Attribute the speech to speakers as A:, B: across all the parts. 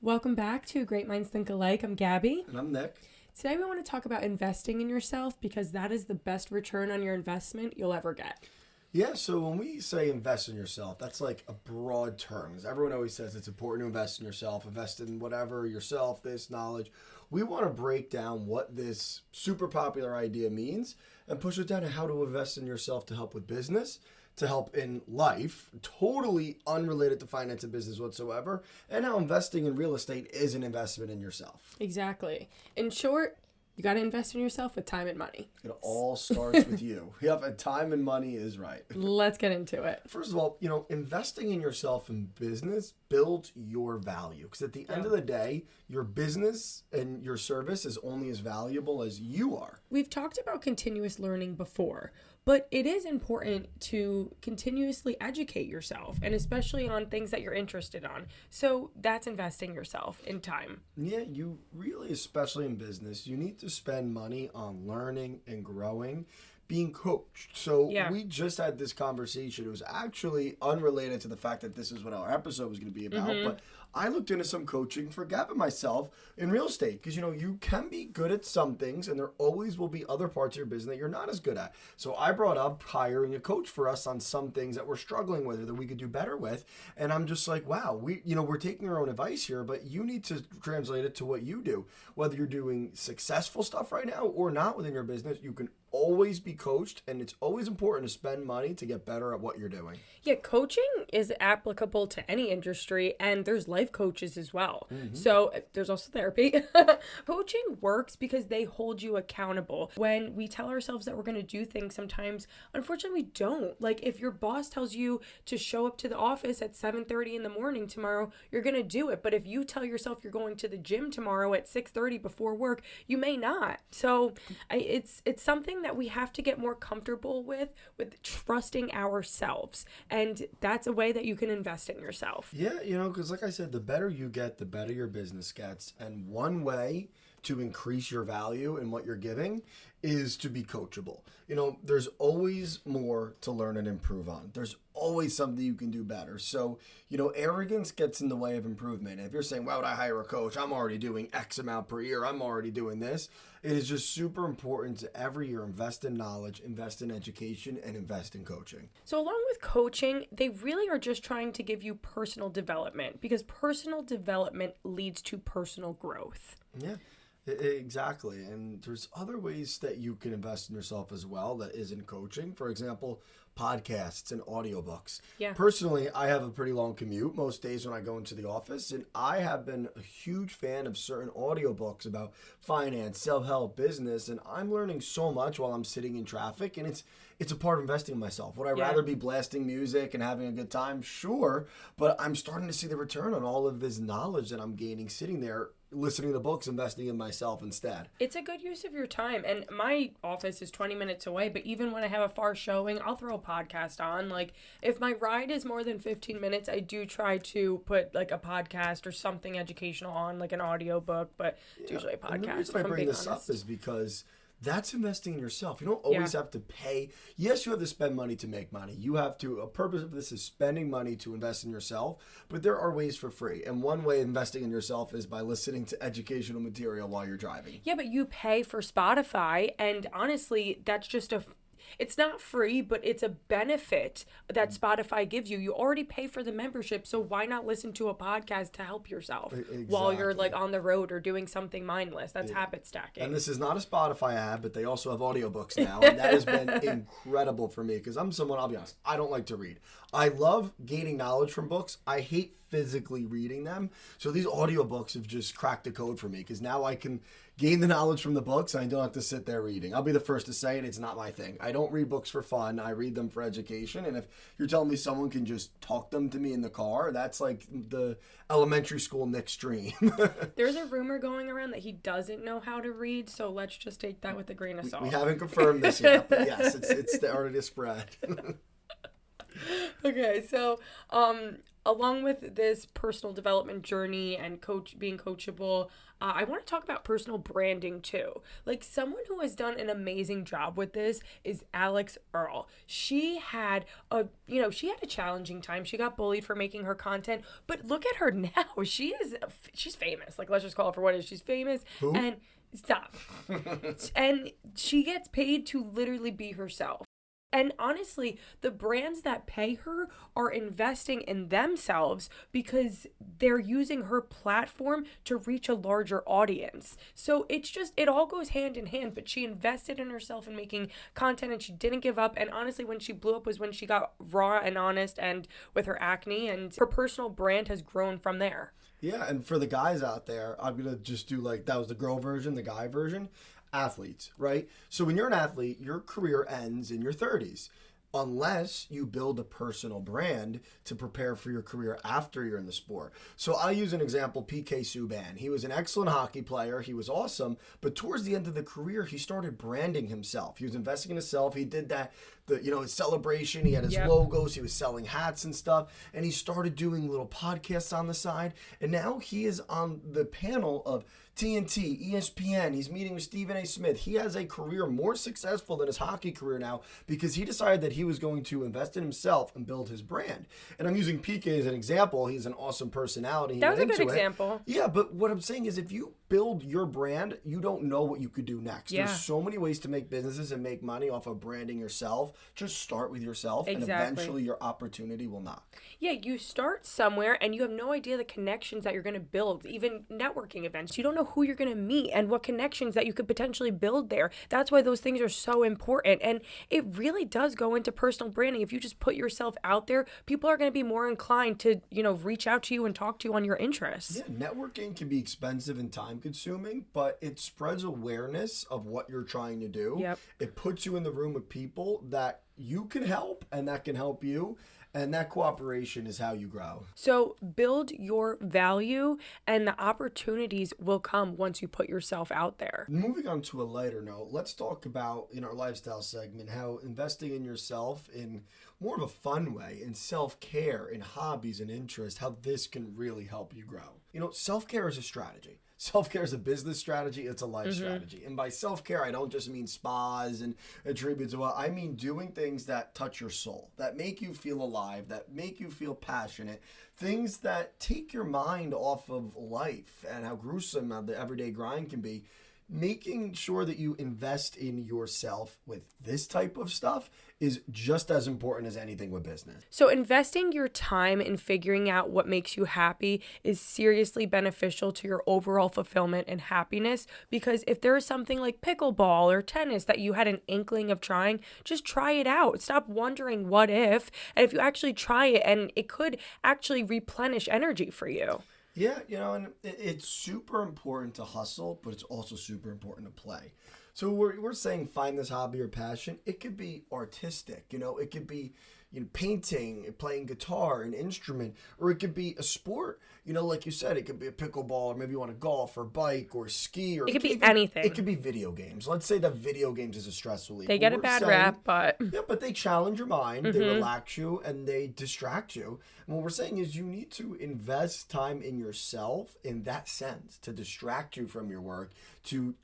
A: Welcome back to Great Minds Think Alike. I'm Gabby.
B: And I'm Nick.
A: Today we want to talk about investing in yourself because that is the best return on your investment you'll ever get.
B: Yeah, so when we say invest in yourself, that's like a broad term. Because everyone always says it's important to invest in yourself, invest in whatever, yourself, this knowledge. We want to break down what this super popular idea means and push it down to how to invest in yourself to help with business, to help in life, totally unrelated to finance and business whatsoever, and how investing in real estate is an investment in yourself.
A: Exactly. In short, you got to invest in yourself with time and money.
B: It all starts with you. Yep, and time and money is right.
A: Let's get into it.
B: First of all, investing in yourself in business builds your value. Because at the end of the day, your business and your service is only as valuable as you are.
A: We've talked about continuous learning before, but it is important to continuously educate yourself, and especially on things that you're interested on. So that's investing yourself in time.
B: Yeah, you really, especially in business, you need to spend money on learning and growing, being coached. So we just had this conversation. It was actually unrelated to the fact that this is what our episode was going to be about, but I looked into some coaching for Gab and myself in real estate because, you can be good at some things and there always will be other parts of your business that you're not as good at. So I brought up hiring a coach for us on some things that we're struggling with or that we could do better with. And I'm just like, wow, we're taking our own advice here, but you need to translate it to what you do. Whether you're doing successful stuff right now or not within your business, you can always be coached, and it's always important to spend money to get better at what you're doing.
A: Yeah, coaching is applicable to any industry, and there's life coaches as well. So there's also therapy. Coaching works because they hold you accountable. When we tell ourselves that we're going to do things, sometimes, unfortunately, we don't. Like if your boss tells you to show up to the office at 7:30 in the morning tomorrow, you're going to do it. But if you tell yourself you're going to the gym tomorrow at 6:30 before work, you may not. So it's something that we have to get more comfortable with trusting ourselves. And that's a way that you can invest in yourself.
B: Yeah, because like I said, the better you get, the better your business gets. And one way to increase your value in what you're giving is to be coachable. There's always more to learn and improve on. There's always something you can do better. So, arrogance gets in the way of improvement. And if you're saying, why would I hire a coach? I'm already doing X amount per year. I'm already doing this. It is just super important to every year invest in knowledge, invest in education, and invest in coaching.
A: So along with coaching, they really are just trying to give you personal development because personal development leads to personal growth.
B: Yeah. Exactly. And there's other ways that you can invest in yourself as well that isn't coaching. For example, podcasts and audiobooks.
A: Yeah.
B: Personally, I have a pretty long commute most days when I go into the office, and I have been a huge fan of certain audiobooks about finance, self-help, business, and I'm learning so much while I'm sitting in traffic, and it's a part of investing in myself. Would I rather be blasting music and having a good time? Sure, but I'm starting to see the return on all of this knowledge that I'm gaining sitting there listening to books, investing in myself instead.
A: It's a good use of your time. And my office is 20 minutes away, but even when I have a far showing, I'll throw a podcast on. Like if my ride is more than 15 minutes, I do try to put like a podcast or something educational on, like an audiobook, but it's usually a podcast.
B: And the reason I bring this up is because that's investing in yourself. You don't always have to pay. Yes, you have to spend money to make money. A purpose of this is spending money to invest in yourself, but there are ways for free. And one way investing in yourself is by listening to educational material while you're driving.
A: Yeah, but you pay for Spotify, and honestly, that's just it's not free, but it's a benefit that Spotify gives you. You already pay for the membership, so why not listen to a podcast to help yourself while you're like on the road or doing something mindless? That's habit stacking.
B: And this is not a Spotify ad, but they also have audiobooks now, and that has been incredible for me because I'm someone, I'll be honest, I don't like to read. I love gaining knowledge from books. I hate physically reading them. So these audiobooks have just cracked the code for me because now I can gain the knowledge from the books and I don't have to sit there reading. I'll be the first to say it. It's not my thing. I don't read books for fun. I read them for education. And if you're telling me someone can just talk them to me in the car, that's like the elementary school Nick's dream.
A: There's a rumor going around that he doesn't know how to read. So let's just take that with a grain of salt.
B: We haven't confirmed this yet, but yes, it's started to spread.
A: Okay, so along with this personal development journey and being coachable, I want to talk about personal branding too. Like, someone who has done an amazing job with this is Alex Earl. She had a challenging time. She got bullied for making her content, but look at her now. She's famous. Like, let's just call it for what it is. She's famous.
B: Who?
A: And stop. And she gets paid to literally be herself. And honestly, the brands that pay her are investing in themselves because they're using her platform to reach a larger audience. So it all goes hand in hand, but she invested in herself in making content and she didn't give up. And honestly, when she blew up was when she got raw and honest and with her acne, and her personal brand has grown from there.
B: Yeah, and for the guys out there, I'm going to just do like, that was the girl version, the guy version. Athletes, right? So when you're an athlete, your career ends in your 30s. Unless you build a personal brand to prepare for your career after you're in the sport. So I'll use an example, PK Subban. He was an excellent hockey player. He was awesome. But towards the end of the career, he started branding himself. He was investing in himself. He did that, his celebration. He had his logos. He was selling hats and stuff. And he started doing little podcasts on the side. And now he is on the panel of TNT, ESPN. He's meeting with Stephen A. Smith. He has a career more successful than his hockey career now because he decided that he was going to invest in himself and build his brand. And I'm using PK as an example. He's an awesome personality.
A: That was a good example.
B: Yeah, but what I'm saying is if you build your brand, you don't know what you could do next. Yeah. There's so many ways to make businesses and make money off of branding yourself. Just start with yourself, and eventually your opportunity will knock.
A: Yeah, you start somewhere and you have no idea the connections that you're going to build, even networking events. You don't know who you're going to meet and what connections that you could potentially build there. That's why those things are so important. And it really does go into personal branding. If you just put yourself out there, people are going to be more inclined to, reach out to you and talk to you on your interests.
B: Yeah, networking can be expensive and time consuming, but it spreads awareness of what you're trying to do.
A: Yep.
B: It puts you in the room with people that you can help and that can help you. And that cooperation is how you grow. So
A: build your value and the opportunities will come once you put yourself out there.
B: Moving on to a lighter note, let's talk about in our lifestyle segment how investing in yourself in more of a fun way, in self-care, in hobbies and interests, how this can really help you grow. Self-care is a strategy. Self-care is a business strategy. It's a life strategy. And by self-care, I don't just mean spas and treatments. Well, I mean doing things that touch your soul, that make you feel alive, that make you feel passionate, things that take your mind off of life and how gruesome the everyday grind can be. Making sure that you invest in yourself with this type of stuff is just as important as anything with business.
A: So investing your time in figuring out what makes you happy is seriously beneficial to your overall fulfillment and happiness, because if there is something like pickleball or tennis that you had an inkling of trying, just try it out. Stop wondering what if, and if you actually try it, and it could actually replenish energy for you.
B: Yeah, and it's super important to hustle, but it's also super important to play. So we're saying find this hobby or passion. It could be artistic, it could be painting, playing guitar, an instrument, or it could be a sport. Like you said, it could be a pickleball, or maybe you want to golf or bike or ski, or
A: it could be anything.
B: It could be video games. Let's say that video games is a stress relief.
A: They get a bad rap, but
B: but they challenge your mind, they relax you, and they distract you. And what we're saying is you need to invest time in yourself in that sense to distract you from your work, to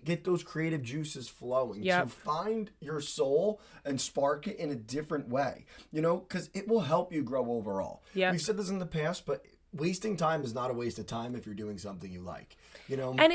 B: get those creative juices flowing, to find your soul and spark it in a different way, because it will help you grow overall.
A: Yeah.
B: We've said this in the past, but wasting time is not a waste of time if you're doing something you like,
A: And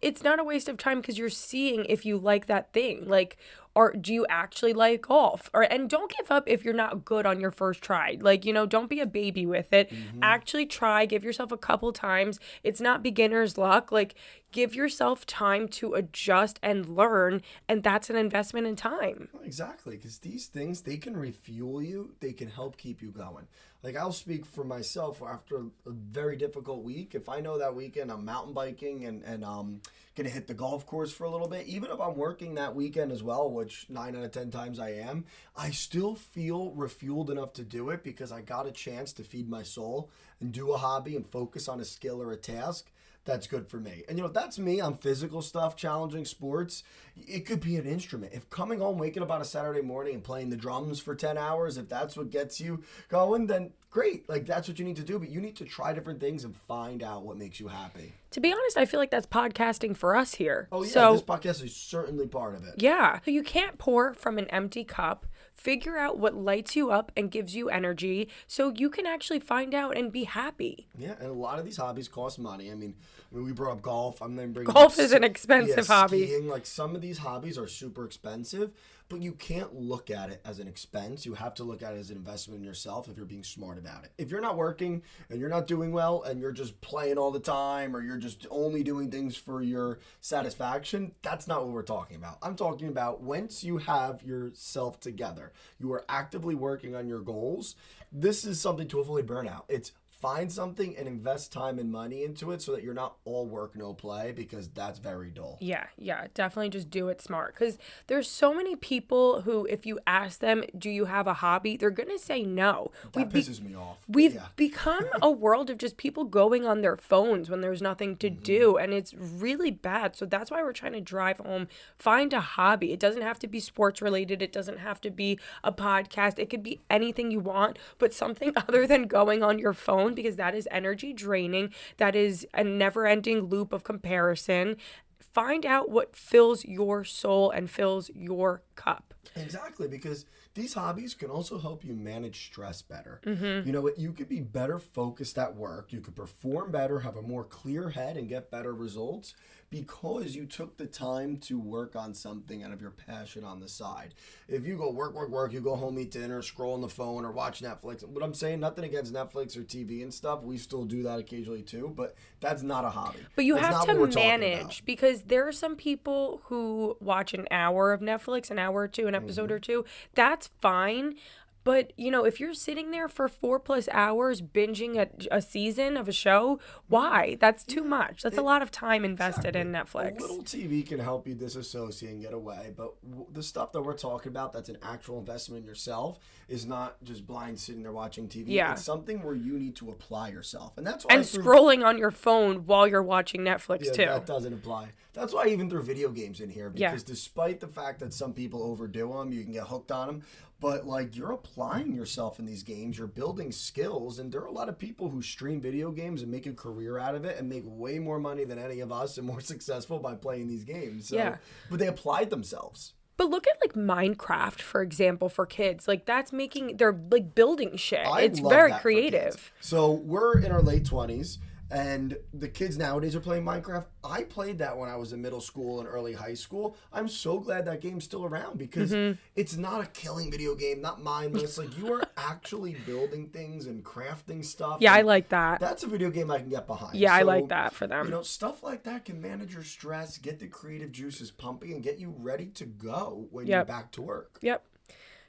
A: it's not a waste of time because you're seeing if you like that thing. Like, or do you actually like golf? And don't give up if you're not good on your first try. Like, don't be a baby with it. Actually try, give yourself a couple times. It's not beginner's luck. Like, give yourself time to adjust and learn, and that's an investment in time.
B: Exactly, because these things, they can refuel you. They can help keep you going. Like, I'll speak for myself. After a very difficult week, if I know that weekend I'm mountain biking and going to hit the golf course for a little bit, even if I'm working that weekend as well, which 9 out of 10 times I am, I still feel refueled enough to do it because I got a chance to feed my soul and do a hobby and focus on a skill or a task that's good for me. And that's me on physical stuff, challenging sports. It could be an instrument. If coming home, waking up on a Saturday morning and playing the drums for 10 hours, if that's what gets you going, then great. Like, that's what you need to do. But you need to try different things and find out what makes you happy.
A: To be honest, I feel like that's podcasting for us here.
B: Oh, yeah.
A: So,
B: this podcast is certainly part of it.
A: Yeah. So you can't pour from an empty cup. Figure out what lights you up and gives you energy so you can actually find out and be happy.
B: Yeah, and a lot of these hobbies cost money. I mean, we brought up golf. I'm then bringing
A: golf is an expensive hobby.
B: Skiing. Like, some of these hobbies are super expensive, but you can't look at it as an expense. You have to look at it as an investment in yourself if you're being smart about it. If you're not working and you're not doing well and you're just playing all the time or you're just only doing things for your satisfaction, that's not what we're talking about. I'm talking about once you have yourself together, you are actively working on your goals. This is something to avoid burnout. It's find something and invest time and money into it so that you're not all work, no play, because that's very dull.
A: Yeah, definitely just do it smart. Because there's so many people who, if you ask them, do you have a hobby? They're going to say no.
B: That pisses me off.
A: We've become a world of just people going on their phones when there's nothing to do. And it's really bad. So that's why we're trying to drive home. Find a hobby. It doesn't have to be sports related. It doesn't have to be a podcast. It could be anything you want, but something other than going on your phone, because that is energy draining. That is a never-ending loop of comparison. Find out what fills your soul and fills your cup.
B: Exactly, because these hobbies can also help you manage stress better. You know what? You could be better focused at work. You could perform better, have a more clear head, and get better results because you took the time to work on something out of your passion on the side. If you go work, you go home, eat dinner, scroll on the phone, or watch Netflix. What I'm saying, nothing against Netflix or TV and stuff. We still do that occasionally too, but that's not a hobby.
A: But you have to manage, because there are some people who watch an hour of Netflix, an hour or two, an episode or two. That's fine. But, if you're sitting there for 4+ hours binging a season of a show, why? That's too much. That's a lot of time invested in Netflix.
B: A little TV can help you disassociate and get away. But the stuff that we're talking about that's an actual investment in yourself is not just blind sitting there watching TV.
A: Yeah.
B: It's something where you need to apply yourself. And that's why
A: scrolling on your phone while you're watching Netflix, too.
B: That doesn't apply. That's why I even threw video games in here. Because despite the fact that some people overdo them, you can get hooked on them. But, you're applying yourself in these games. You're building skills. And there are a lot of people who stream video games and make a career out of it and make way more money than any of us and more successful by playing these games. So, but they applied themselves.
A: But look at Minecraft, for example, for kids. They're building shit. It's very creative.
B: So we're in our late 20s. And the kids nowadays are playing Minecraft. I played that when I was in middle school and early high school. I'm so glad that game's still around because it's not a killing video game, not mindless. You are actually building things and crafting stuff.
A: Yeah, I like that.
B: That's a video game I can get behind.
A: Yeah, I like that for them.
B: Stuff like that can manage your stress, get the creative juices pumping, and get you ready to go when you're back to work.
A: Yep.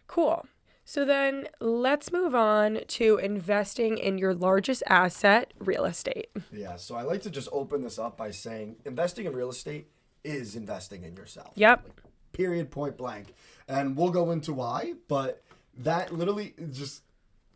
A: Cool. So then let's move on to investing in your largest asset, real estate.
B: Yeah, so I like to just open this up by saying investing in real estate is investing in yourself.
A: Yep.
B: Period, point blank. And we'll go into why, but that literally just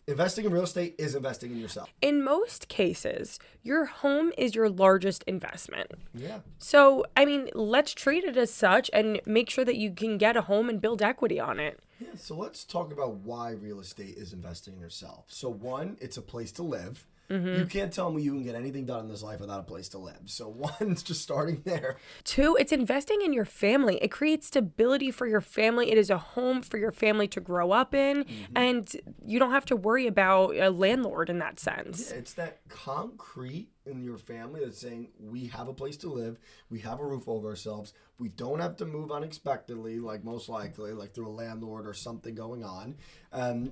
B: investing in real estate is investing in yourself.
A: In most cases, your home is your largest investment.
B: Yeah.
A: So, let's treat it as such and make sure that you can get a home and build equity on it.
B: Yeah, so let's talk about why real estate is investing in yourself. So one, it's a place to live. You can't tell me you can get anything done in this life without a place to live. So one, it's just starting there.
A: Two, it's investing in your family. It creates stability for your family. It is a home for your family to grow up in. And you don't have to worry about a landlord in that sense.
B: Yeah, it's that concrete in your family that's saying we have a place to live, we have a roof over ourselves, we don't have to move unexpectedly, most likely, through a landlord or something going on.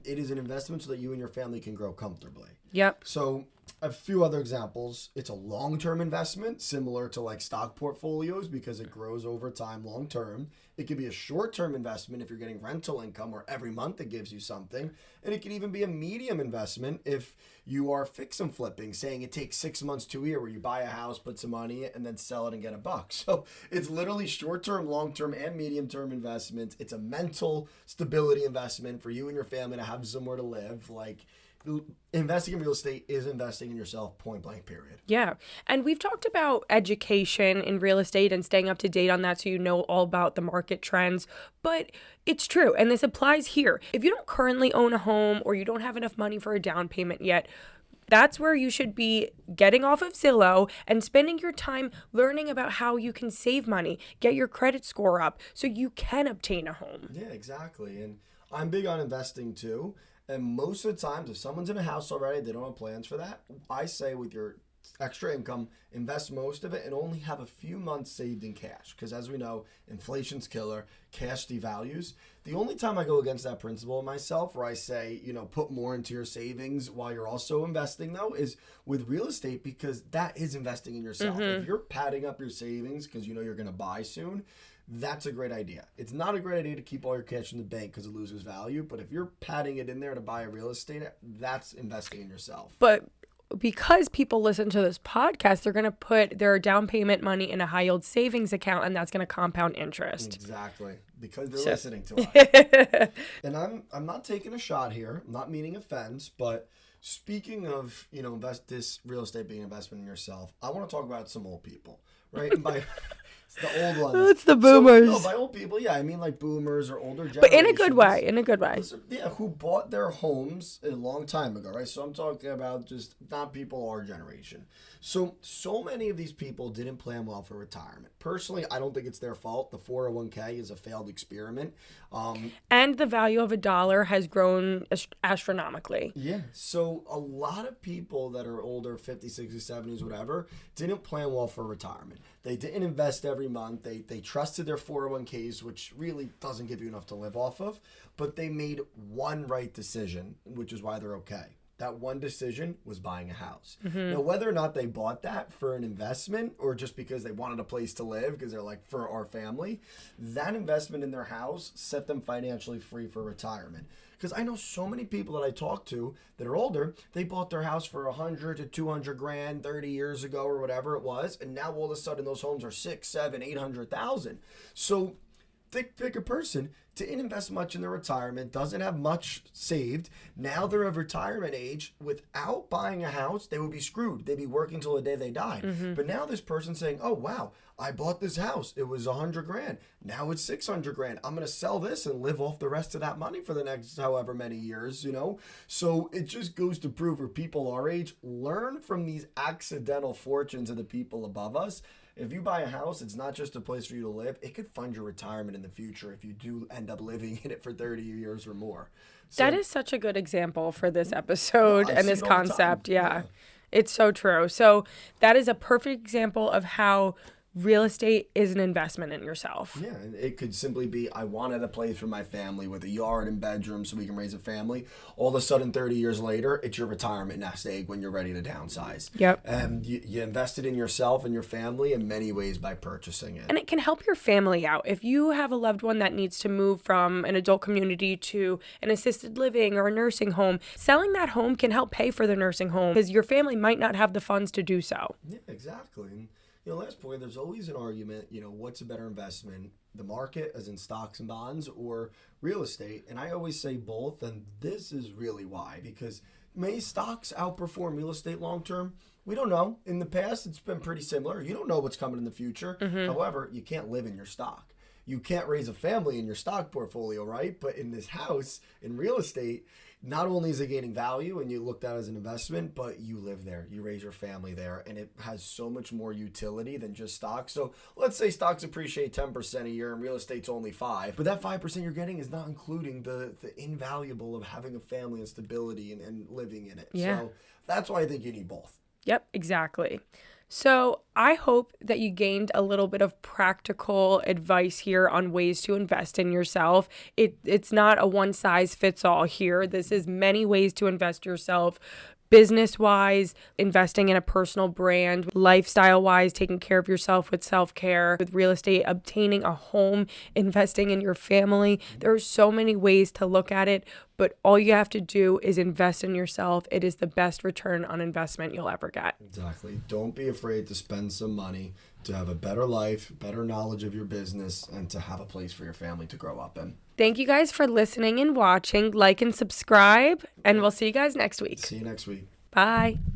B: It is an investment so that you and your family can grow comfortably.
A: Yep.
B: So a few other examples. It's a long-term investment, similar to stock portfolios because it grows over time long-term. It could be a short-term investment if you're getting rental income where every month it gives you something. And it could even be a medium investment if you are fix and flipping, saying it takes 6 months to a year where you buy a house, put some money in it, and then sell it and get $1. So it's literally short-term, long-term, and medium-term investments. It's a mental stability investment for you and your family to have somewhere to live. investing in real estate is investing in yourself, point blank, period.
A: Yeah. And we've talked about education in real estate and staying up to date on that so you know all about the market trends. But it's true. And this applies here. If you don't currently own a home or you don't have enough money for a down payment yet, that's where you should be getting off of Zillow and spending your time learning about how you can save money, get your credit score up so you can obtain a home.
B: Yeah, exactly. And I'm big on investing too. And most of the times, if someone's in a house already, they don't have plans for that, I say with your extra income, invest most of it and only have a few months saved in cash. Because as we know, inflation's killer, cash devalues. The only time I go against that principle myself, where I say, put more into your savings while you're also investing, though, is with real estate, because that is investing in yourself. If you're padding up your savings because you know you're going to buy soon, that's a great idea. It's not a great idea to keep all your cash in the bank because it loses value. But if you're padding it in there to buy a real estate, that's investing in yourself.
A: But because people listen to this podcast, they're going to put their down payment money in a high yield savings account, and that's going to compound interest.
B: Exactly. Because they're listening to us. And I'm not taking a shot here. I'm not meaning offense, but speaking of, this real estate being an investment in yourself, I want to talk about some old people, right? And by it's the old ones.
A: It's the boomers.
B: So, by old people, yeah, I mean like boomers or older generations.
A: But in a good way,
B: Yeah, who bought their homes a long time ago, right? So I'm talking about just not people our generation. So many of these people didn't plan well for retirement. Personally, I don't think it's their fault. The 401k is a failed experiment.
A: And the value of $1 has grown astronomically.
B: Yeah. So a lot of people that are older, 50s, 60s, 70s, whatever, didn't plan well for retirement. They didn't invest every month. They trusted their 401ks, which really doesn't give you enough to live off of. But they made one right decision, which is why they're okay. That one decision was buying a house. Now, whether or not they bought that for an investment or just because they wanted a place to live, because they're like, for our family, that investment in their house set them financially free for retirement. Because I know so many people that I talk to that are older, they bought their house for 100 to 200 grand 30 years ago or whatever it was. And now all of a sudden those homes are 6, 7, 800,000. So pick a person didn't invest much in their retirement, doesn't have much saved. Now they're of retirement age. Without buying a house, they would be screwed. They'd be working till the day they died. But now this person's saying, oh, wow, I bought this house. It was 100 grand. Now it's 600 grand. I'm going to sell this and live off the rest of that money for the next however many years, So it just goes to prove for people our age, learn from these accidental fortunes of the people above us. If you buy a house, it's not just a place for you to live. It could fund your retirement in the future if you do end up living in it for 30 years or more. So,
A: that is such a good example for this episode and this concept. Yeah, it's so true. So that is a perfect example of how real estate is an investment in yourself.
B: Yeah, and it could simply be, I wanted a place for my family with a yard and bedroom so we can raise a family. All of a sudden, 30 years later, it's your retirement nest egg when you're ready to downsize.
A: Yep.
B: And you invested in yourself and your family in many ways by purchasing it.
A: And it can help your family out. If you have a loved one that needs to move from an adult community to an assisted living or a nursing home, selling that home can help pay for the nursing home because your family might not have the funds to do so.
B: Yeah, exactly. And last point, there's always an argument, what's a better investment, the market, as in stocks and bonds, or real estate? And I always say both, and this is really why, because may stocks outperform real estate long term? We don't know. In the past, it's been pretty similar. You don't know what's coming in the future. However, you can't live in your stock. You can't raise a family in your stock portfolio, right? But in this house, in real estate, not only is it gaining value and you look at it as an investment, but you live there, you raise your family there, and it has so much more utility than just stocks. So let's say stocks appreciate 10% a year and real estate's only 5%, but that 5% you're getting is not including the invaluable of having a family and stability and living in it.
A: Yeah.
B: So that's why I think you need both.
A: Yep, exactly. So I hope that you gained a little bit of practical advice here on ways to invest in yourself. It's not a one size fits all here. This is many ways to invest yourself. Business-wise, investing in a personal brand, lifestyle-wise, taking care of yourself with self-care, with real estate, obtaining a home, investing in your family. There are so many ways to look at it, but all you have to do is invest in yourself. It is the best return on investment you'll ever get.
B: Exactly. Don't be afraid to spend some money to have a better life, better knowledge of your business, and to have a place for your family to grow up in.
A: Thank you guys for listening and watching. Like and subscribe, and we'll see you guys next week.
B: See you next week.
A: Bye.